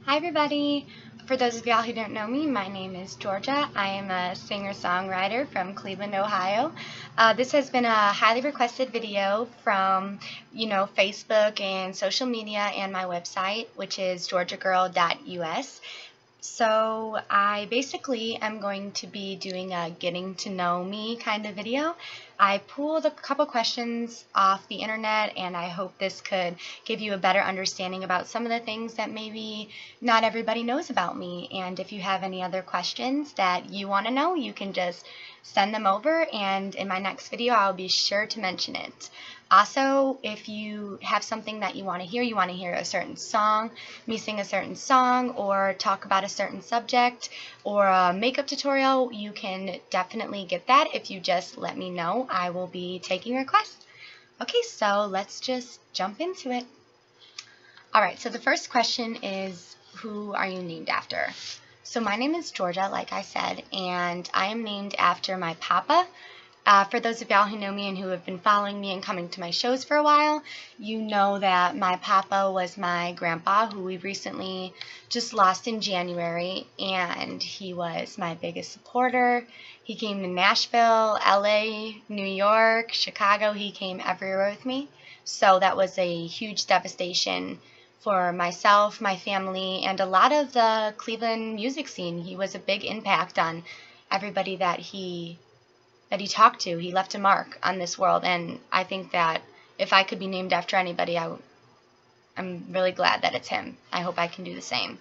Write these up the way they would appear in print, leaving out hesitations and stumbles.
Hi everybody! For those of y'all who don't know me, my name is Georgia. I am a singer-songwriter from Cleveland, Ohio. This has been a highly requested video from, Facebook and social media and my website, which is georgiagirl.us. So I basically am going to be doing a getting to know me kind of video. I pulled a couple questions off the internet, and I hope this could give you a better understanding about some of the things that maybe not everybody knows about me. And if you have any other questions that you want to know, you can just send them over, and in my next video I'll be sure to mention it. Also, if you have something that you want to hear a certain song, me sing a certain song, or talk about a certain subject, or a makeup tutorial, you can definitely get that if you just let me know. I will be taking requests. Okay, so let's just jump into it. Alright, so the first question is, who are you named after? So my name is Georgia, like I said, and I am named after my papa. For those of y'all who know me and who have been following me and coming to my shows for a while, you know that my papa was my grandpa, who we recently just lost in January, and he was my biggest supporter. He came to Nashville, LA, New York, Chicago. He came everywhere with me, so that was a huge devastation for myself, my family, and a lot of the Cleveland music scene. He was a big impact on everybody that he talked to. He left a mark on this world, and I think that if I could be named after anybody, I'm really glad that it's him. I hope I can do the same.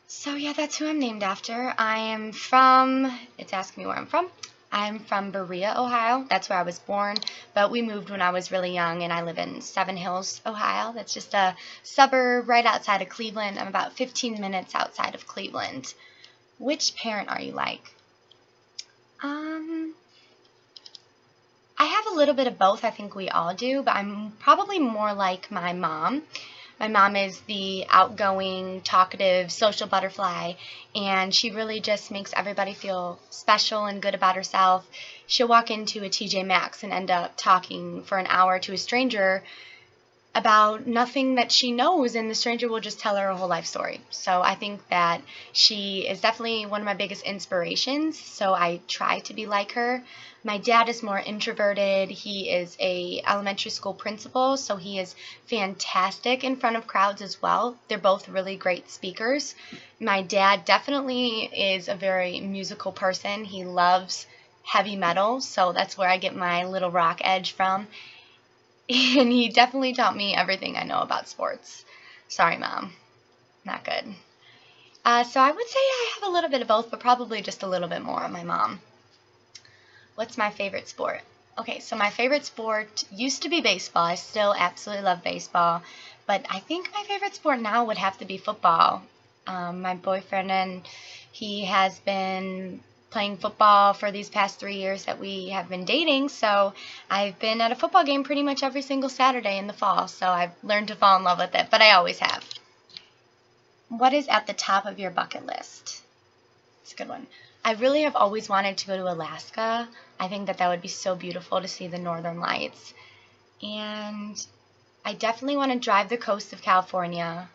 So yeah, that's who I'm named after. It's asking me where I'm from. I'm from Berea, Ohio. That's where I was born, but we moved when I was really young, and I live in Seven Hills, Ohio. That's just a suburb right outside of Cleveland. I'm about 15 minutes outside of Cleveland. Which parent are you like? I have a little bit of both. I think we all do, but I'm probably more like my mom. My mom is the outgoing, talkative, social butterfly, and she really just makes everybody feel special and good about herself. She'll walk into a TJ Maxx and end up talking for an hour to a stranger about nothing that she knows, and the stranger will just tell her a whole life story. So I think that she is definitely one of my biggest inspirations, so I try to be like her. My dad is more introverted. He is a elementary school principal, so he is fantastic in front of crowds as well. They're both really great speakers. My dad definitely is a very musical person. He loves heavy metal, so that's where I get my little rock edge from. And he definitely taught me everything I know about sports. Sorry, Mom. Not good. So I would say I have a little bit of both, but probably just a little bit more of my mom. What's my favorite sport? Okay, so my favorite sport used to be baseball. I still absolutely love baseball. But I think my favorite sport now would have to be football. My boyfriend, and he has been playing football for these past 3 years that we have been dating, so I've been at a football game pretty much every single Saturday in the fall, so I've learned to fall in love with it, but I always have. What is at the top of your bucket list? It's a good one. I really have always wanted to go to Alaska. I think that would be so beautiful to see the northern lights. And I definitely want to drive the coast of California.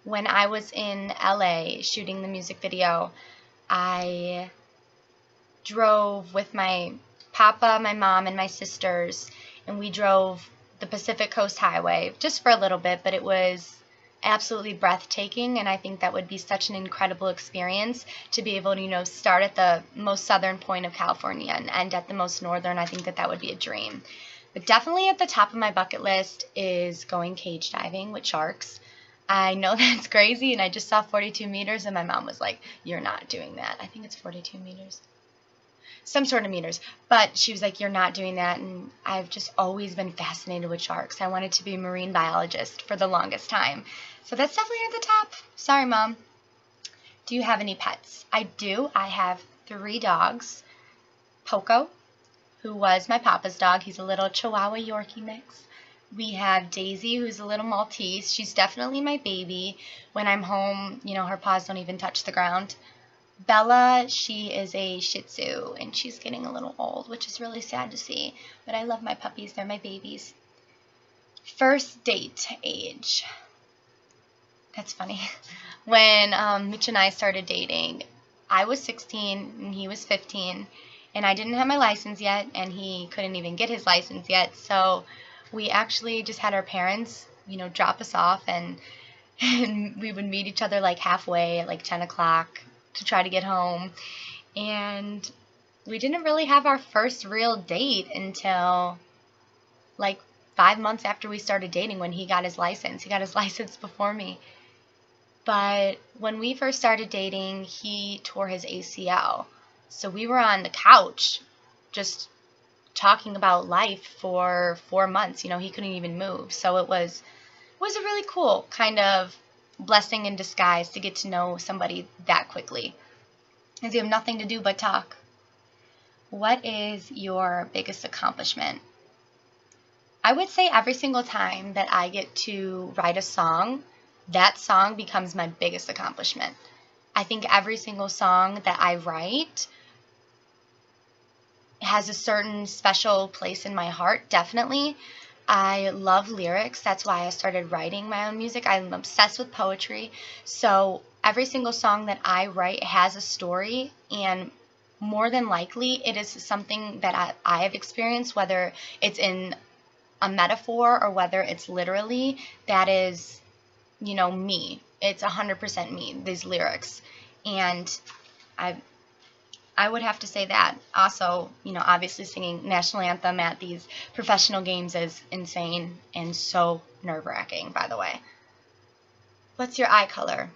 When I was in LA shooting the music video, I drove with my papa, my mom, and my sisters, and we drove the Pacific Coast Highway just for a little bit, but it was absolutely breathtaking, and I think that would be such an incredible experience to be able to, start at the most southern point of California and end at the most northern. I think that would be a dream. But definitely at the top of my bucket list is going cage diving with sharks. I know that's crazy, and I just saw 42 meters, and my mom was like, "You're not doing that." I think it's 42 meters. Some sort of meters, but she was like, "You're not doing that," and I've just always been fascinated with sharks. I wanted to be a marine biologist for the longest time, so that's definitely at the top. Sorry, Mom. Do you have any pets? I do. I have 3 dogs. Poco, who was my papa's dog. He's a little Chihuahua Yorkie mix. We have Daisy, who's a little Maltese. She's definitely my baby. When I'm home, her paws don't even touch the ground. Bella, she is a Shih Tzu, and she's getting a little old, which is really sad to see, but I love my puppies. They're my babies. First date age. That's funny. When Mitch and I started dating, I was 16 and he was 15, and I didn't have my license yet, and he couldn't even get his license yet. So we actually just had our parents, drop us off, and and we would meet each other like halfway at like 10 o'clock to try to get home. And we didn't really have our first real date until like 5 months after we started dating, when he got his license. He got his license before me. But when we first started dating, he tore his ACL. So we were on the couch just talking about life for 4 months. He couldn't even move. So it was a really cool kind of blessing in disguise to get to know somebody that quickly, because you have nothing to do but talk. What is your biggest accomplishment? I would say every single time that I get to write a song, that song becomes my biggest accomplishment. I think every single song that I write has a certain special place in my heart, definitely. I love lyrics. That's why I started writing my own music. I'm obsessed with poetry. So every single song that I write has a story, and more than likely it is something that I have experienced, whether it's in a metaphor or whether it's literally. That is, me. It's 100% me, these lyrics. And I would have to say that. Also, obviously singing national anthem at these professional games is insane and so nerve-wracking, by the way. What's your eye color?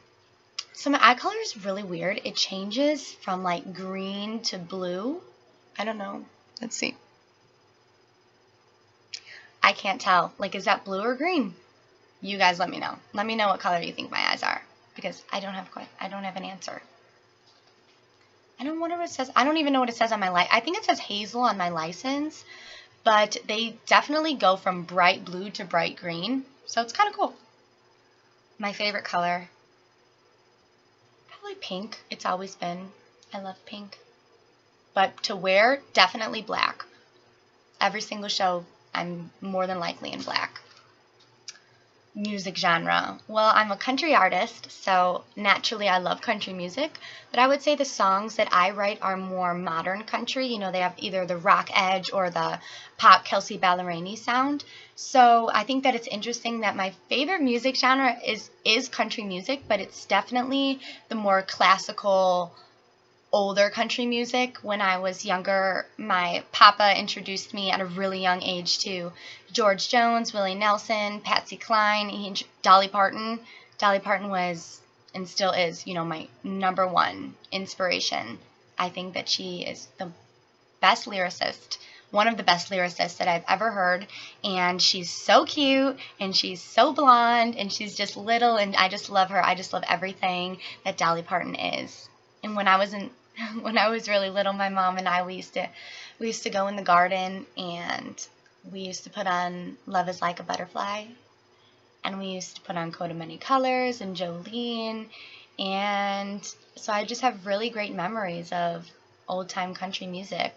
So my eye color is really weird. It changes from like green to blue. I don't know. Let's see. I can't tell. Like, is that blue or green? You guys let me know. Let me know what color you think my eyes are, because I don't have an answer. I don't wonder what it says. I don't even know what it says on my I think it says hazel on my license, but they definitely go from bright blue to bright green, so it's kind of cool. My favorite color, probably pink. It's always been. I love pink. But to wear, definitely black. Every single show, I'm more than likely in black. Music genre. Well, I'm a country artist, so naturally I love country music, but I would say the songs that I write are more modern country. They have either the rock edge or the pop Kelsey Ballerini sound. So I think that it's interesting that my favorite music genre is country music, but it's definitely the more classical, older country music. When I was younger, my papa introduced me at a really young age to George Jones, Willie Nelson, Patsy Cline, Dolly Parton. Dolly Parton was and still is, my number one inspiration. I think that she is the best lyricist, one of the best lyricists that I've ever heard, and she's so cute, and she's so blonde, and she's just little, and I just love her. I just love everything that Dolly Parton is. And when I was really little, my mom and I, we used to go in the garden, and we used to put on Love Is Like a Butterfly, and we used to put on Coat of Many Colors and Jolene, and so I just have really great memories of old-time country music.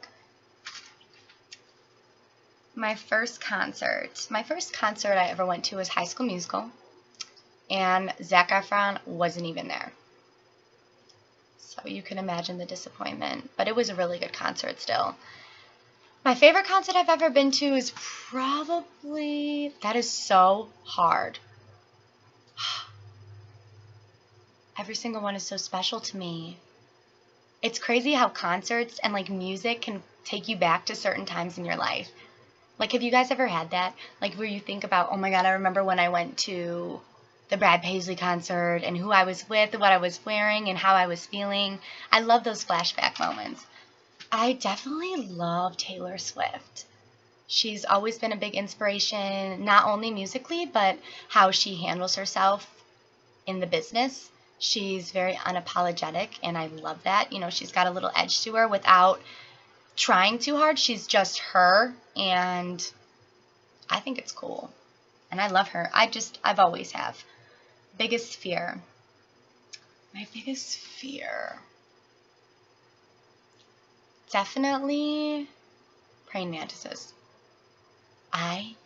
My first concert I ever went to was High School Musical, and Zac Efron wasn't even there. So you can imagine the disappointment, but it was a really good concert still. My favorite concert I've ever been to is probably, that is so hard. Every single one is so special to me. It's crazy how concerts and like music can take you back to certain times in your life. Like, have you guys ever had that? Like, where you think about, oh my God, I remember when I went to the Brad Paisley concert and who I was with, what I was wearing, and how I was feeling. I love those flashback moments. I definitely love Taylor Swift. She's always been a big inspiration, not only musically, but how she handles herself in the business. She's very unapologetic, and I love that. She's got a little edge to her without trying too hard. She's just her, and I think it's cool. And I love her. I've always have. Biggest fear. My biggest fear. Definitely praying mantises. I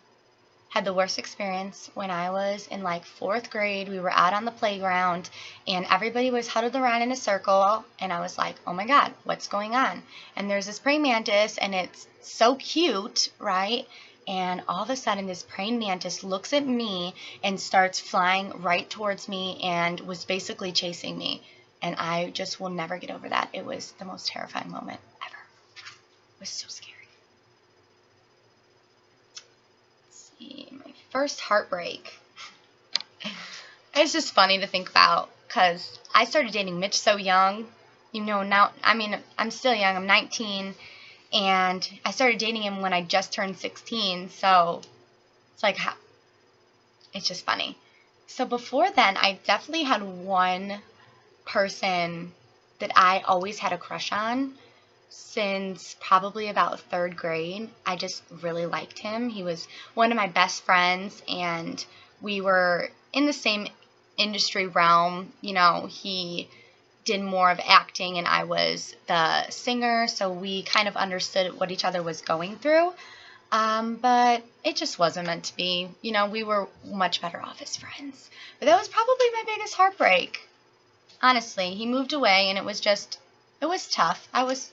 had the worst experience when I was in like 4th grade. We were out on the playground and everybody was huddled around in a circle, and I was like, oh my God, what's going on? And there's this praying mantis and it's so cute, right? And all of a sudden this praying mantis looks at me and starts flying right towards me and was basically chasing me. And I just will never get over that. It was the most terrifying moment ever. It was so scary. Let's see, my first heartbreak. It's just funny to think about because I started dating Mitch so young. You know, now, I mean, I'm still young. I'm 19. And I started dating him when I just turned 16. So it's like, it's just funny. So before then, I definitely had one person that I always had a crush on since probably about 3rd grade. I just really liked him. He was one of my best friends, and we were in the same industry realm. You know, he did more of acting and I was the singer, so we kind of understood what each other was going through. But it just wasn't meant to be. You know, we were much better off as friends. But that was probably my biggest heartbreak. Honestly, he moved away and it was tough. I was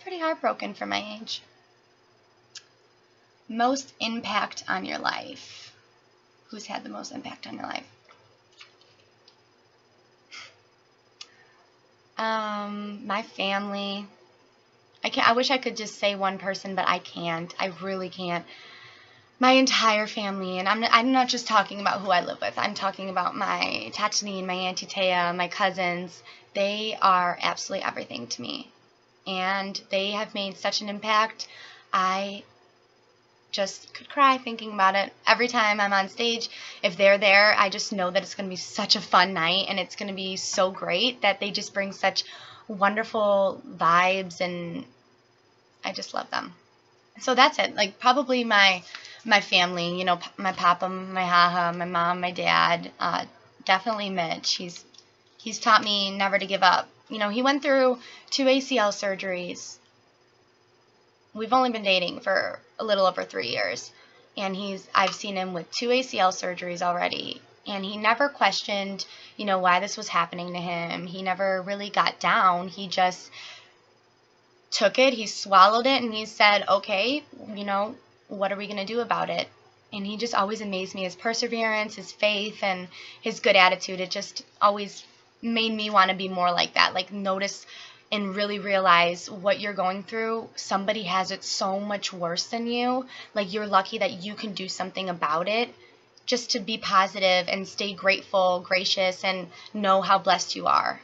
pretty heartbroken for my age. Most impact on your life. Who's had the most impact on your life? My family. I wish I could just say one person, but I can't. I really can't. My entire family, and I'm not just talking about who I live with. I'm talking about my Tatooine, my Auntie Taya, my cousins. They are absolutely everything to me, and they have made such an impact. I just could cry thinking about it. Every time I'm on stage, if they're there, I just know that it's going to be such a fun night, and it's going to be so great that they just bring such wonderful vibes, and I just love them. So that's it. Like, probably my family, you know, my papa, my haha, my mom, my dad, definitely Mitch. He's taught me never to give up. You know, he went through 2 ACL surgeries. We've only been dating for a little over 3 years, and I've seen him with 2 ACL surgeries already, and he never questioned, you know, why this was happening to him. He never really got down. He just took it, he swallowed it, and he said, okay, you know, what are we going to do about it? And he just always amazed me. His perseverance, his faith, and his good attitude. It just always made me want to be more like that. Like, notice and really realize what you're going through. Somebody has it so much worse than you. Like, you're lucky that you can do something about it. Just to be positive and stay grateful, gracious, and know how blessed you are.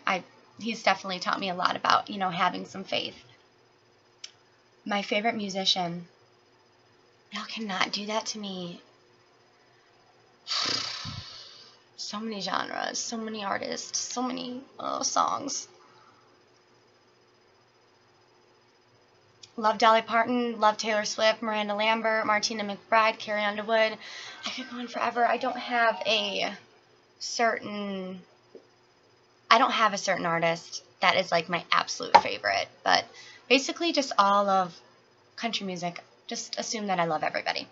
He's definitely taught me a lot about, you know, having some faith. My favorite musician. Y'all cannot do that to me. So many genres, so many artists, so many songs. Love Dolly Parton, love Taylor Swift, Miranda Lambert, Martina McBride, Carrie Underwood. I could go on forever. I don't have a certain artist that is like my absolute favorite, but basically just all of country music. Just assume that I love everybody.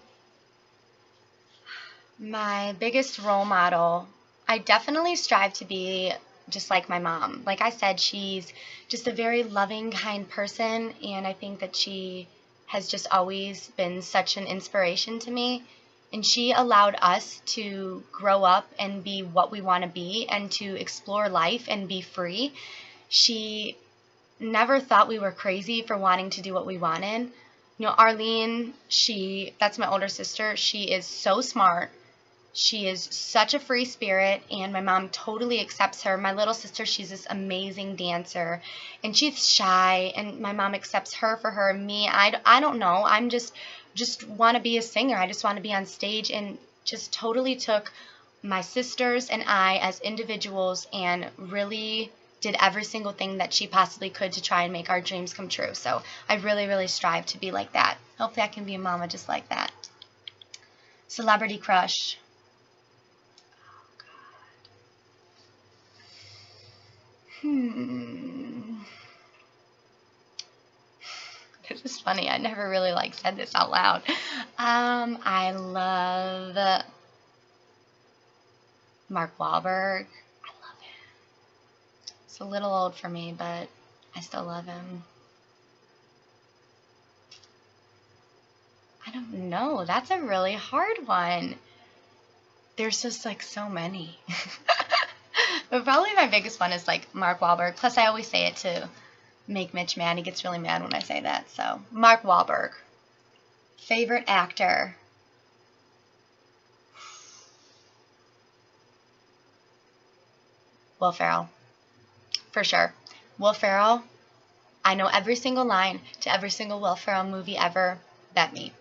My biggest role model, I definitely strive to be just like my mom. Like I said, she's just a very loving, kind person, and I think that she has just always been such an inspiration to me. And she allowed us to grow up and be what we want to be and to explore life and be free. She never thought we were crazy for wanting to do what we wanted. You know, Arlene, that's my older sister. She is so smart. She is such a free spirit, and my mom totally accepts her. My little sister, she's this amazing dancer, and she's shy, and my mom accepts her for her. Me, I don't know. I'm just want to be a singer. I just want to be on stage, and just totally took my sisters and I as individuals and really did every single thing that she possibly could to try and make our dreams come true. So I really, really strive to be like that. Hopefully I can be a mama just like that. Celebrity crush. This This is funny. I never really said this out loud. I love Mark Wahlberg. I love him. It's a little old for me, but I still love him. I don't know. That's a really hard one. There's just so many. But probably my biggest one is Mark Wahlberg. Plus I always say it to make Mitch mad. He gets really mad when I say that. So Mark Wahlberg. Favorite actor. Will Ferrell. For sure. Will Ferrell. I know every single line to every single Will Ferrell movie ever. Bet me.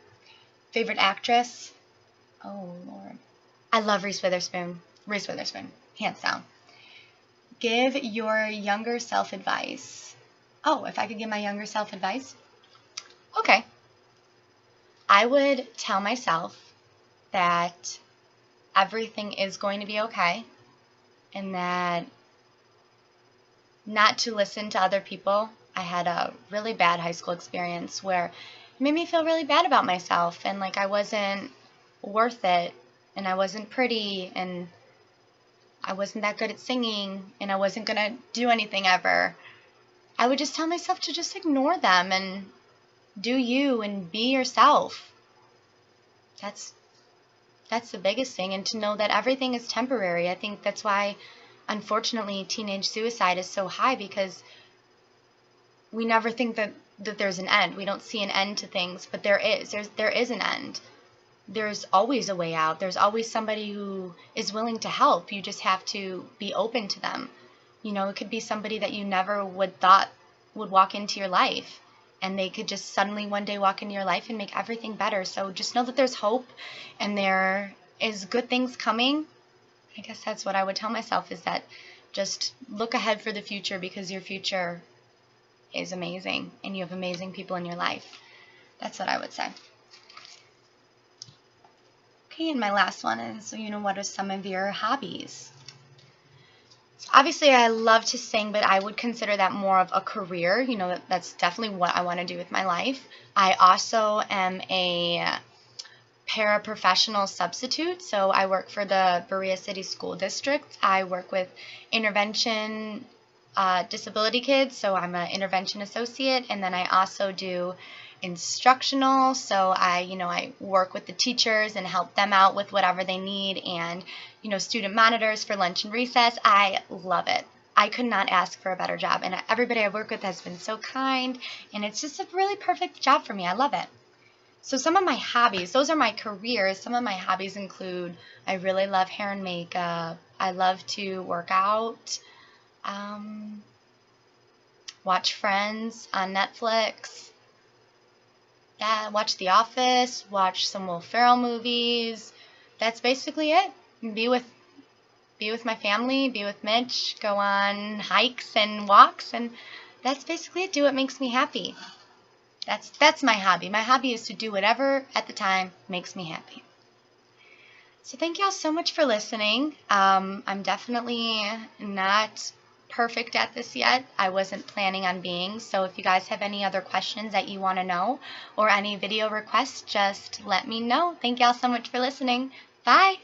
Favorite actress? Oh, Lord. I love Reese Witherspoon. Reese Witherspoon. Hands down. Give your younger self advice. Oh, if I could give my younger self advice? Okay. I would tell myself that everything is going to be okay and that not to listen to other people. I had a really bad high school experience where it made me feel really bad about myself and I wasn't worth it and I wasn't pretty and I wasn't that good at singing and I wasn't going to do anything ever. I would just tell myself to just ignore them and do you and be yourself. That's the biggest thing, and to know that everything is temporary. I think that's why, unfortunately, teenage suicide is so high, because we never think that there's an end. We don't see an end to things, but there is. There is an end. There's always a way out. There's always somebody who is willing to help. You just have to be open to them. It could be somebody that you never would thought would walk into your life, and they could just suddenly one day walk into your life and make everything better. So just know that there's hope and there is good things coming. I guess that's what I would tell myself, is that just look ahead for the future, because your future is amazing and you have amazing people in your life. That's what I would say. Okay, and my last one is, what are some of your hobbies? So obviously, I love to sing, but I would consider that more of a career. That's definitely what I want to do with my life. I also am a paraprofessional substitute, so I work for the Berea City School District. I work with intervention disability kids, so I'm an intervention associate, and then I also do instructional, so I work with the teachers and help them out with whatever they need, and student monitors for lunch and recess. I love it. I could not ask for a better job, and everybody I work with has been so kind, and it's just a really perfect job for me. I love it. So some of my hobbies, those are my careers. Some of my hobbies include, I really love hair and makeup. I love to work out, watch Friends on Netflix, watch The Office, watch some Will Ferrell movies. That's basically it. Be with my family, be with Mitch, go on hikes and walks, and that's basically it. Do what makes me happy. That's my hobby. My hobby is to do whatever at the time makes me happy. So thank y'all so much for listening. I'm definitely not perfect at this yet. I wasn't planning on being. So if you guys have any other questions that you want to know or any video requests, just let me know. Thank y'all so much for listening. Bye.